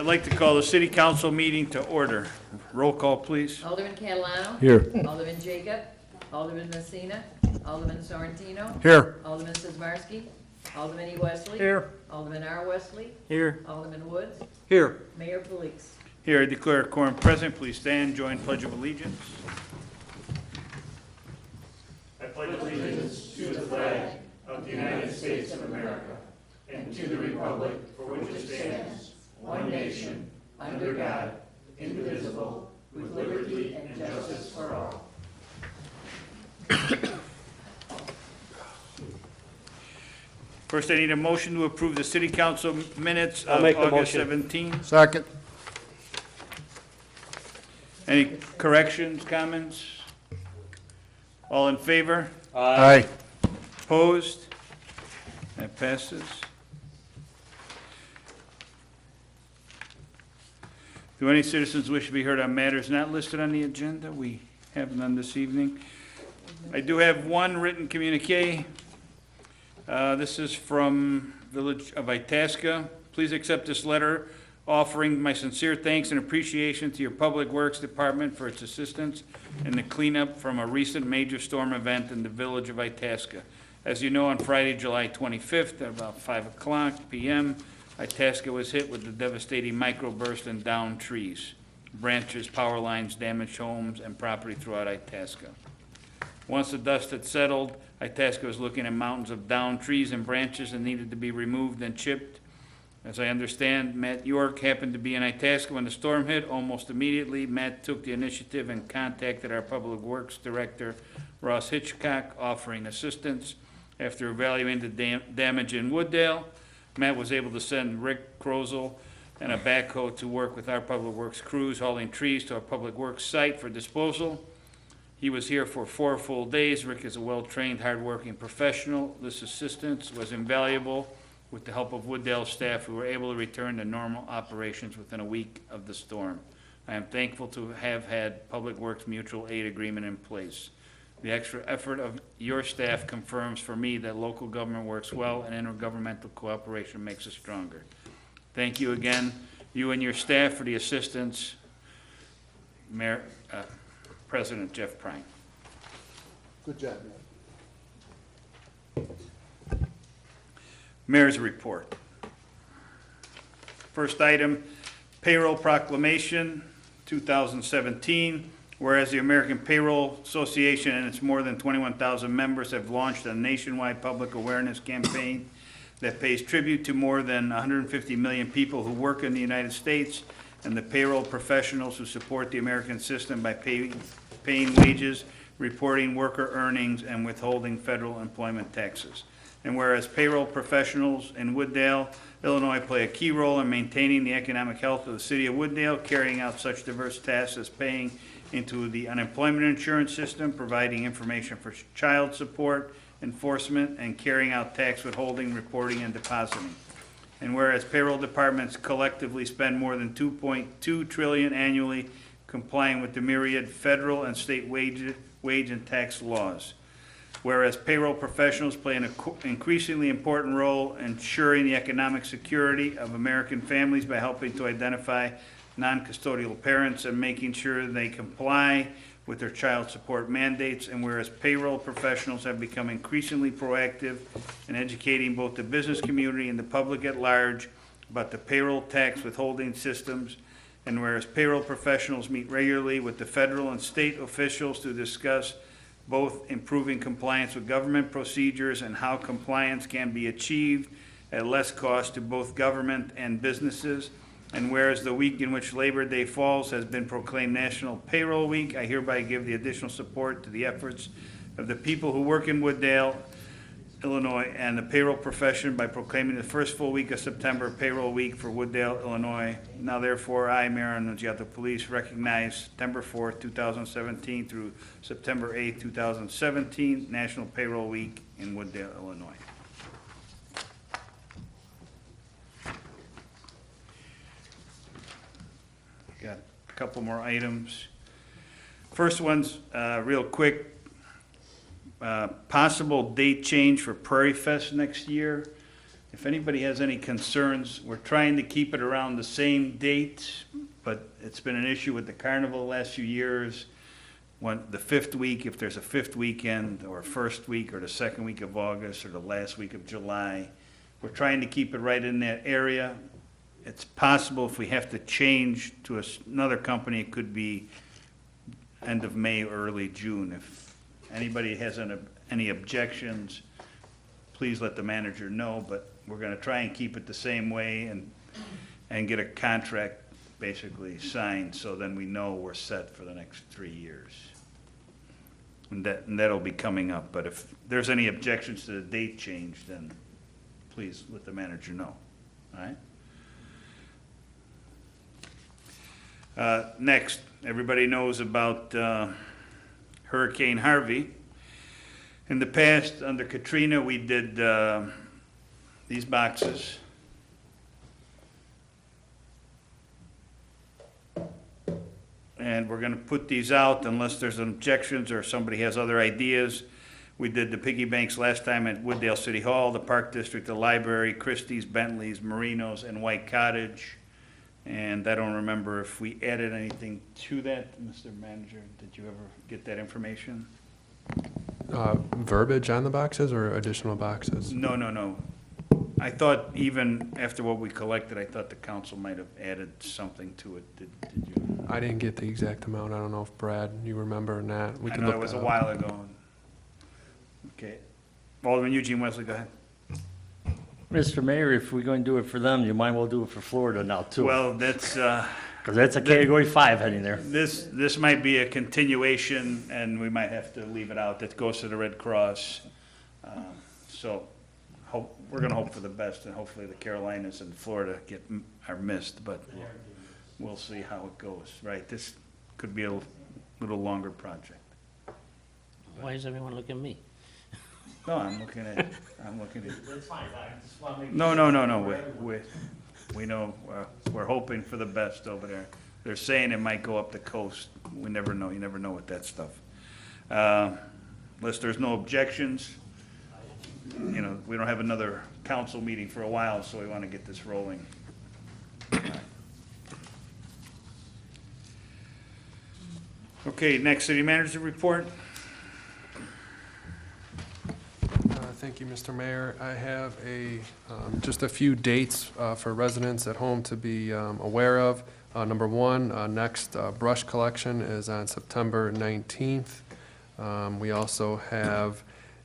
I'd like to call the city council meeting to order. Roll call, please. Alderman Catalano. Here. Alderman Jacob. Alderman Messina. Alderman Sorrentino. Here. Alderman Sizmarsky. Alderman E. Wesley. Here. Alderman R. Wesley. Here. Alderman Woods. Here. Mayor Police. Here, I declare a quorum present. Please stand, join Pledge of Allegiance. I pledge allegiance to the flag of the United States of America and to the republic for which it stands, one nation, under God, indivisible, with liberty and justice for all. First, I need a motion to approve the city council minutes I'll of make the August motion. 17. Second. Any corrections, comments? All in favor? Aye. Opposed? That passes. Do any citizens wish to be heard on matters not listed on the agenda? We have none this evening. I do have one written communique. This is from Village of Itasca. Please accept this letter offering my sincere thanks and appreciation to your Public Works Department for its assistance in the cleanup from a recent major storm event in the Village of Itasca. As you know, on Friday, July 25th, at about 5 o'clock p.m., Itasca was hit with the devastating microburst and downed trees. Branches, power lines damaged homes and property throughout Itasca. Once the dust had settled, Itasca was looking at mountains of downed trees and branches that needed to be removed and chipped. As I understand, Matt York happened to be in Itasca when the storm hit. Almost immediately, Matt took the initiative and contacted our Public Works Director, Ross Hitchcock, offering assistance. After evaluating the damage in Wooddale, Matt was able to send Rick Krozel and a backhoe to work with our Public Works crews, hauling trees to our Public Works site for disposal. He was here for 4 full days. Rick is a well-trained, hard-working professional. This assistance was invaluable. With the help of Wooddale staff, we were able to return to normal operations within a week of the storm. I am thankful to have had Public Works mutual aid agreement in place. The extra effort of your staff confirms for me that local government works well and intergovernmental cooperation makes us stronger. Thank you again, you and your staff, for the assistance. Mayor, President Jeff Prine. Good job, man. Mayor's report. First item, payroll proclamation 2017. Whereas the American Payroll Association and its more than 21,000 members have launched a nationwide public awareness campaign that pays tribute to more than 150 million people who work in the United States and the payroll professionals who support the American system by paying wages, reporting worker earnings, and withholding federal employment taxes. And whereas payroll professionals in Wooddale, Illinois play a key role in maintaining the economic health of the city of Wooddale, carrying out such diverse tasks as paying into the unemployment insurance system, providing information for child support, enforcement, and carrying out tax withholding, reporting, and depositing. And whereas payroll departments collectively spend more than $2.2 trillion annually complying with the myriad federal and state wage and tax laws. Whereas payroll professionals play an increasingly important role in ensuring the economic security of American families by helping to identify non-custodial parents and making sure they comply with their child support mandates. And whereas payroll professionals have become increasingly proactive in educating both the business community and the public at large about the payroll tax withholding systems. And whereas payroll professionals meet regularly with the federal and state officials to discuss both improving compliance with government procedures and how compliance can be achieved at less cost to both government and businesses. And whereas the week in which Labor Day falls has been proclaimed National Payroll Week, I hereby give the additional support to the efforts of the people who work in Wooddale, Illinois, and the payroll profession by proclaiming the first full week of September Payroll Week for Wooddale, Illinois. Now therefore, I, Mayor Annunziata Police, recognize September 4th, 2017 through September 8th, 2017, National Payroll Week in Wooddale, Illinois. Got a couple more items. First one's real quick. Possible date change for Prairie Fest next year. If anybody has any concerns, we're trying to keep it around the same date, but it's been an issue with the carnival the last few years. The fifth week, if there's a fifth weekend, or first week, or the second week of August, or the last week of July, we're trying to keep it right in that area. It's possible if we have to change to another company, it could be end of May, early June. If anybody has any objections, please let the manager know, but we're gonna try and keep it the same way and get a contract basically signed, so then we know we're set for the next 3 years. And that'll be coming up, but if there's any objections to the date change, then please let the manager know, all right? Next, everybody knows about Hurricane Harvey. In the past, under Katrina, we did these boxes. And we're gonna put these out unless there's objections or somebody has other ideas. We did the piggy banks last time at Wooddale City Hall, the Park District, the library, Christie's, Bentley's, Marino's, and White Cottage. And I don't remember if we added anything to that, Mr. Manager. Did you ever get that information? Verbiage on the boxes or additional boxes? No. I thought even after what we collected, I thought the council might have added something to it. Did you? I didn't get the exact amount. I don't know if Brad, you remember or not. We I can know look it was that a up. while ago. Okay. Alderman Eugene Wesley, go ahead. Mr. Mayor, if we're going to do it for them, you might well do it for Florida now, too. Well, that's, Because that's a Category 5 heading there. this might be a continuation, and we might have to leave it out. That goes to the Red Cross. So we're gonna hope for the best, and hopefully the Carolinas and Florida are missed, but we'll see how it goes, right? This could be a little longer project. Why is everyone looking at me? No, I'm looking at. That's fine, I just want to make. No. We know, we're hoping for the best over there. They're saying it might go up the coast. We never know. You never know with that stuff. Unless there's no objections, we don't have another council meeting for a while, so we want to get this rolling. Okay, next city manager report. Thank you, Mr. Mayor. I have just a few dates for residents at home to be aware of. Number one, next brush collection is on September 19th. We also have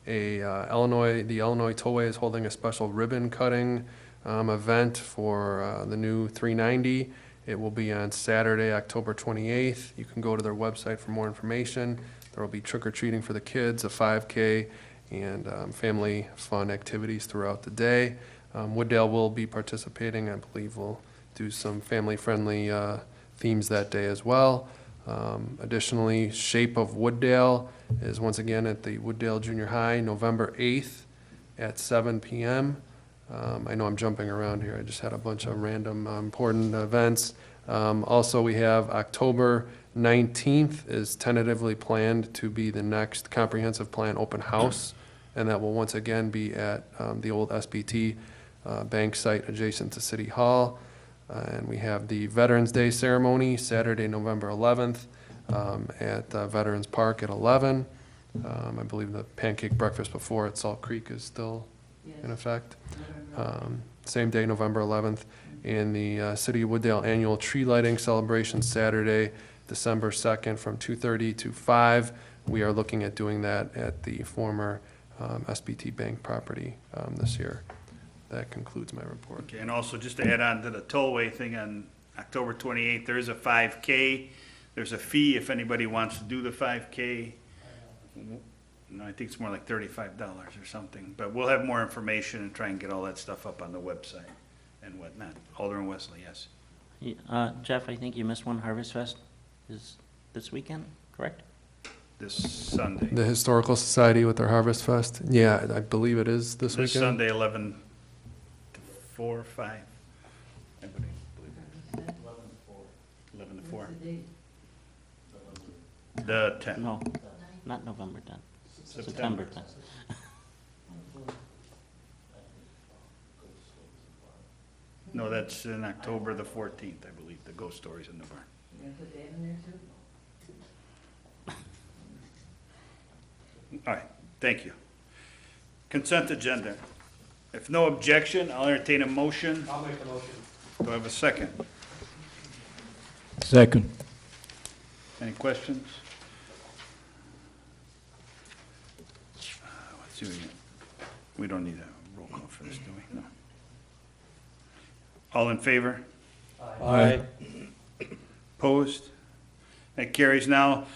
the Illinois Tollway is holding a special ribbon cutting event for the new 390. It will be on Saturday, October 28th. You can go to their website for more information. There will be trick-or-treating for the kids, a 5K, and family fun activities throughout the day. Wooddale will be participating. I believe we'll do some family-friendly themes that day as well. Additionally, Shape of Wooddale is once again at the Wooddale Junior High, November 8th at 7 p.m. I know I'm jumping around here. I just had a bunch of random important events. Also, we have October 19th is tentatively planned to be the next comprehensive plan open house, and that will once again be at the old SBT bank site adjacent to City Hall. And we have the Veterans Day ceremony, Saturday, November 11th, at Veterans Park at 11. I believe the pancake breakfast before at Salt Creek is still in effect. Same day, November 11th. And the City of Wooddale annual tree lighting celebration, Saturday, December 2nd from 2:30 to 5. We are looking at doing that at the former SBT Bank property this year. That concludes my report. Okay, and also just to add on to the tollway thing, on October 28th, there is a 5K. There's a fee if anybody wants to do the 5K. No, I think it's more like $35 or something, but we'll have more information and try and get all that stuff up on the website and whatnot. Alderman Wesley, yes. Jeff, I think you missed one. Harvest Fest is this weekend, correct? This Sunday. The Historical Society with their Harvest Fest. Yeah, I believe it is this This weekend. Sunday, 11 to 4 or 5. Anybody believe that? 11 to 4. What's the date? The 10th. No, not November 10th. September 10th. No, that's in October the 14th, I believe, the ghost stories in the barn. You gonna put that in there too? All right, thank you. Consent agenda. If no objection, I'll entertain a motion. I'll make the motion. Do I have a second? Second. Any questions? Let's see, we don't need a roll call for this, do we? No. All in favor? Aye. Opposed? That carries. Now,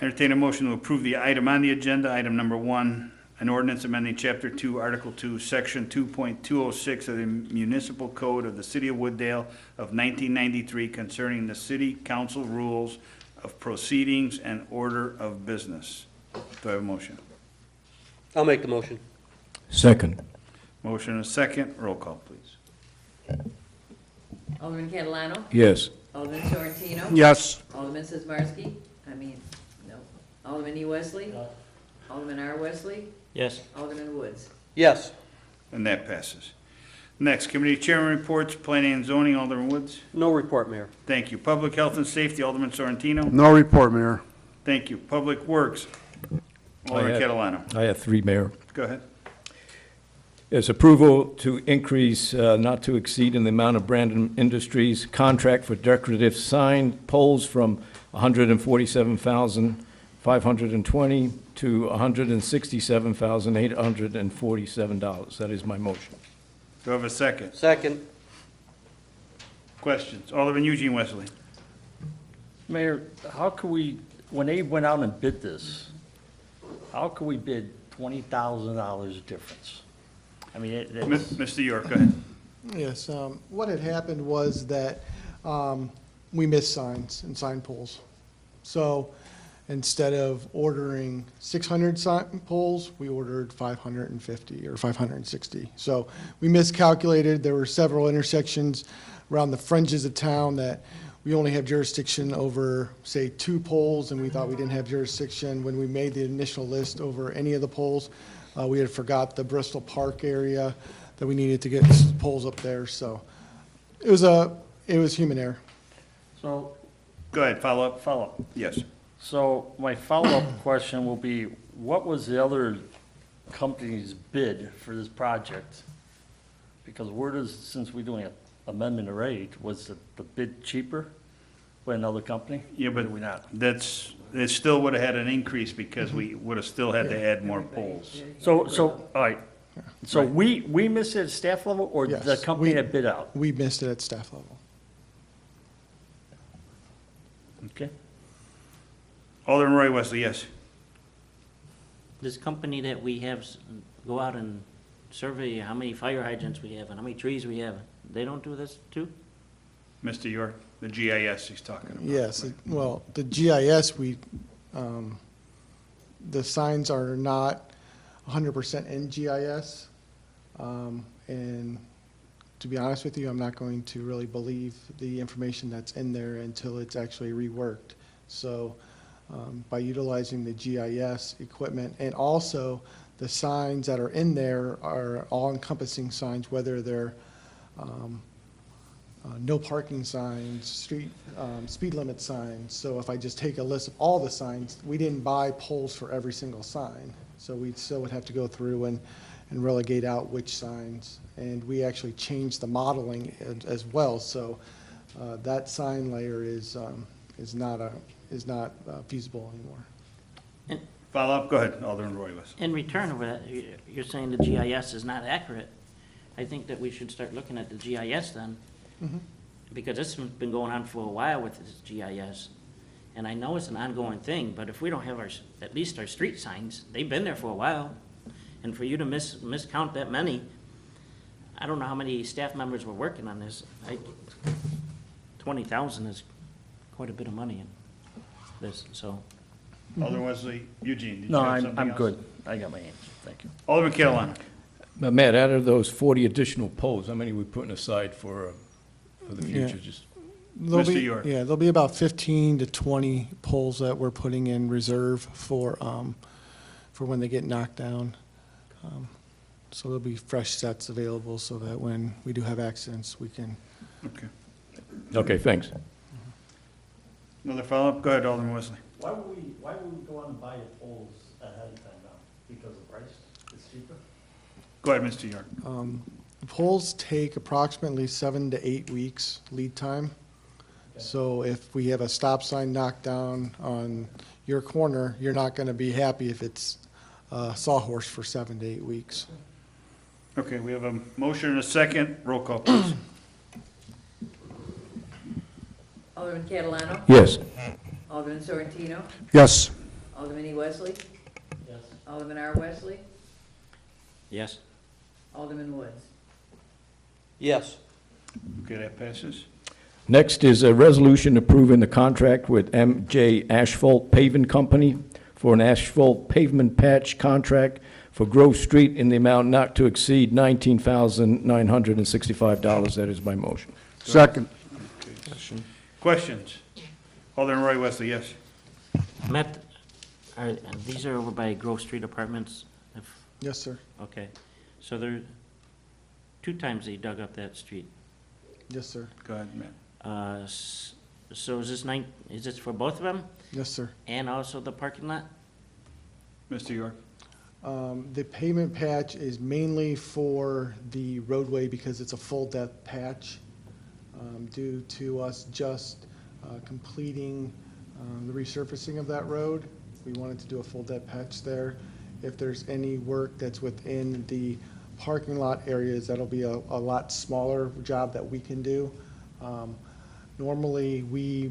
entertain a motion to approve the item on the agenda, item number 1, an ordinance amending Chapter 2, Article 2, Section 2.206 of the Municipal Code of the City of Wooddale of 1993 concerning the city council rules of proceedings and order of business. Do I have a motion? I'll make the motion. Second. Motion and a second. Roll call, please. Alderman Catalano? Yes. Alderman Sorrentino? Yes. Alderman Sizmarsky? No. Alderman E. Wesley? Alderman R. Wesley? Yes. Alderman Woods? Yes. And that passes. Next, committee chairman reports, planning and zoning, Alderman Woods. No report, Mayor. Thank you. Public health and safety, Alderman Sorrentino. No report, Mayor. Thank you. Public works, Alderman Catalano. I have 3, Mayor. Go ahead. Is approval to increase not to exceed in the amount of Brandon Industries contract for decorative sign poles from $147,520 to $167,847. That is my motion. Do I have a second? Second. Questions? Alderman Eugene Wesley. Mayor, how could we, when they went out and bid this, how could we bid $20,000 difference? I mean, it's, Mr. York, go ahead. Yes, what had happened was that we missed signs and sign poles. So instead of ordering 600 sign poles, we ordered 550 or 560. So we miscalculated. There were several intersections around the fringes of town that we only have jurisdiction over, say, 2 poles, and we thought we didn't have jurisdiction when we made the initial list over any of the poles. We had forgot the Bristol Park area that we needed to get poles up there, so it was human error. so, Go ahead, follow up. follow-up. Yes. So my follow-up question will be, what was the other company's bid for this project? Because where does, since we're doing an amendment of rate, was the bid cheaper by another company? Yeah, Or but did we not? it still would have had an increase because we would have still had to add more poles. So, all right. So we missed it at staff level, or the Yes, company we- that bid out? We missed it at staff level. Okay. Alderman Roy Wesley, yes. This company that we have go out and survey how many fire hydrants we have and how many trees we have, they don't do this too? Mr. York, the GIS he's talking about. Yes, well, the GIS, the signs are not 100% in GIS. And to be honest with you, I'm not going to really believe the information that's in there until it's actually reworked. So by utilizing the GIS equipment, and also the signs that are in there are all-encompassing signs, whether they're no parking signs, street, speed limit signs. So if I just take a list of all the signs, we didn't buy poles for every single sign. So we still would have to go through and relegate out which signs. And we actually changed the modeling as well. So that sign layer is not feasible anymore. Follow up, go ahead, Alderman Roy Wesley. In return of that, you're saying the GIS is not accurate. I think that we should start looking at the GIS then. Because this has been going on for a while with this GIS. And I know it's an ongoing thing, but if we don't have at least our street signs, they've been there for a while. And for you to miscount that many, I don't know how many staff members were working on this. 20,000 is quite a bit of money in this, so. Alderman Wesley, Eugene, did you No, have something else? I'm good. I got my answer. Thank you. Alderman Catalano. Matt, out of those 40 additional poles, how many are we putting aside for the Yeah. future? Just There'll Mr. be- York. Yeah, there'll be about 15 to 20 poles that we're putting in reserve for when they get knocked down. So there'll be fresh sets available so that when we do have accidents, we can. Okay. Okay, thanks. Another follow-up? Go ahead, Alderman Wesley. Why would we go out and buy the poles ahead of time now? Because of price? It's cheaper? Go ahead, Mr. York. The poles take approximately 7 to 8 weeks lead time. So if we have a stop sign knocked down on your corner, you're not going to be happy if it's sawhorse for 7 to 8 weeks. Okay, we have a motion and a second. Roll call, please. Alderman Catalano? Yes. Alderman Sorrentino? Yes. Alderman E. Wesley? Yes. Alderman R. Wesley? Yes. Alderman Woods? Yes. Okay, that passes. Next is a resolution approving the contract with MJ Asphalt Paving Company for an asphalt pavement patch contract for Grove Street in the amount not to exceed $19,965. That is my motion. Second. Questions? Alderman Roy Wesley, yes. Matt, these are over by Grove Street Apartments? Yes, sir. Okay, so there, 2 times they dug up that street. Yes, sir. Go ahead, Matt. So is this for both of them Yes, sir. and also the parking lot? Mr. York? The pavement patch is mainly for the roadway because it's a full depth patch. Due to us just completing the resurfacing of that road, we wanted to do a full depth patch there. If there's any work that's within the parking lot areas, that'll be a lot smaller job that we can do. Normally, we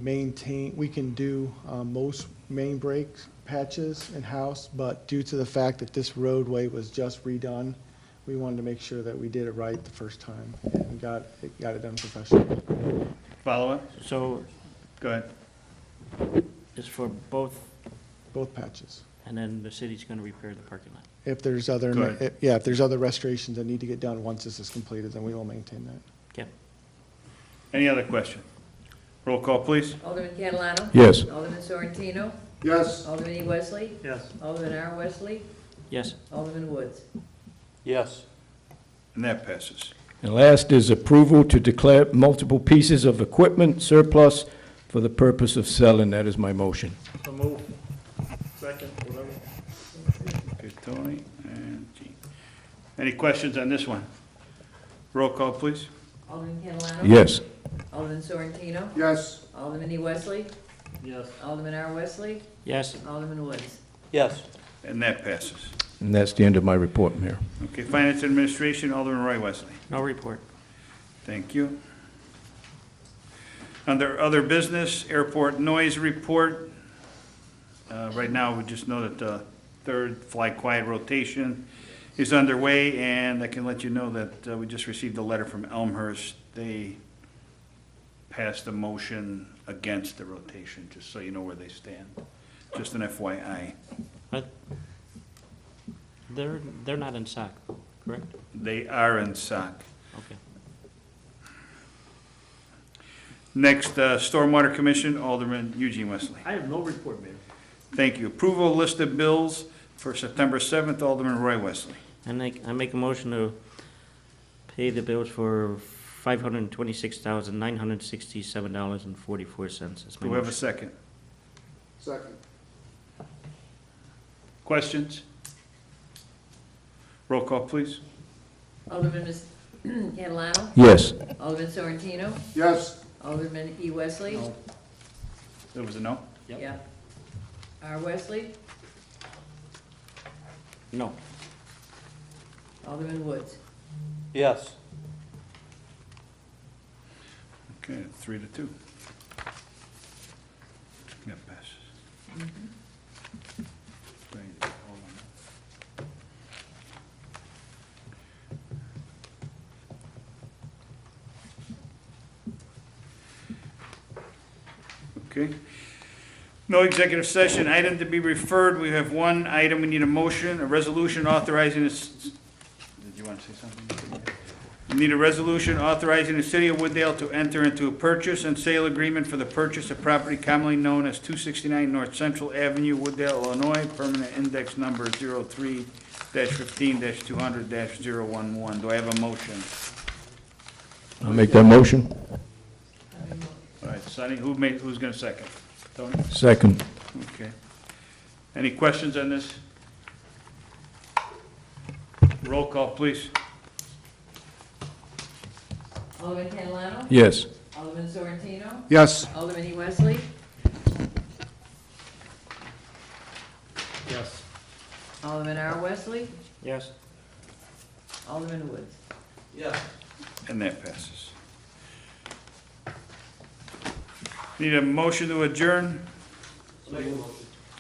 can do most main break patches in-house, but due to the fact that this roadway was just redone, we wanted to make sure that we did it right the first time and got it done professionally. Follow-up? So Go ahead. it's for both, Both patches. and then the city's gonna repair the parking lot? If there's other, Go ahead. if there's other restorations that need to get done once this is completed, then we will maintain that. Okay. Any other question? Roll call, please. Alderman Catalano? Yes. Alderman Sorrentino? Yes. Alderman E. Wesley? Yes. Alderman R. Wesley? Yes. Alderman Woods? Yes. And that passes. And last is approval to declare multiple pieces of equipment surplus for the purpose of selling. That is my motion. So move. Second, whatever. Okay, Tony and Jean. Any questions on this one? Roll call, please. Alderman Catalano? Yes. Alderman Sorrentino? Yes. Alderman E. Wesley? Yes. Alderman R. Wesley? Yes. Alderman Woods? Yes. And that passes. And that's the end of my report, Mayor. Okay, Finance and Administration, Alderman Roy Wesley. No report. Thank you. Under other business, airport noise report. Right now, we just know that the third fly quiet rotation is underway, and I can let you know that we just received a letter from Elmhurst. They passed a motion against the rotation, just so you know where they stand. Just an FYI. But they're not in SOC, correct? They are in SOC. Okay. Next, Stormwater Commission, Alderman Eugene Wesley. I have no report, Mayor. Thank you. Approval list of bills for September 7th, Alderman Roy Wesley. I make a motion to pay the bills for $526,967.44. That's my Do we have a motion. second? Second. Questions? Roll call, please. Alderman Catalano? Yes. Alderman Sorrentino? Yes. Alderman E. Wesley? No. There was a no? Yep. Yeah. R. Wesley? No. Alderman Woods? Yes. Okay, 3-2. That passes. Right, hold on. Okay. No executive session, item to be referred, we have one item, we need a motion, a resolution authorizing this, did you want to say something? We need a resolution authorizing the city of Wooddale to enter into a purchase and sale agreement for the purchase of property commonly known as 269 North Central Avenue, Wooddale, Illinois, permanent index number 2022-200-011. Do I have a motion? I'll make that motion. All right, Sonny, who's gonna second? Tony? Second. Okay. Any questions on this? Roll call, please. Alderman Catalano? Yes. Alderman Sorrentino? Yes. Alderman E. Wesley? Yes. Alderman R. Wesley? Yes. Alderman Woods? And that passes. Need a motion to adjourn?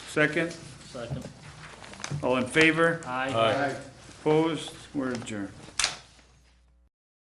Second? Second. All in favor? Aye. Opposed? We're adjourned.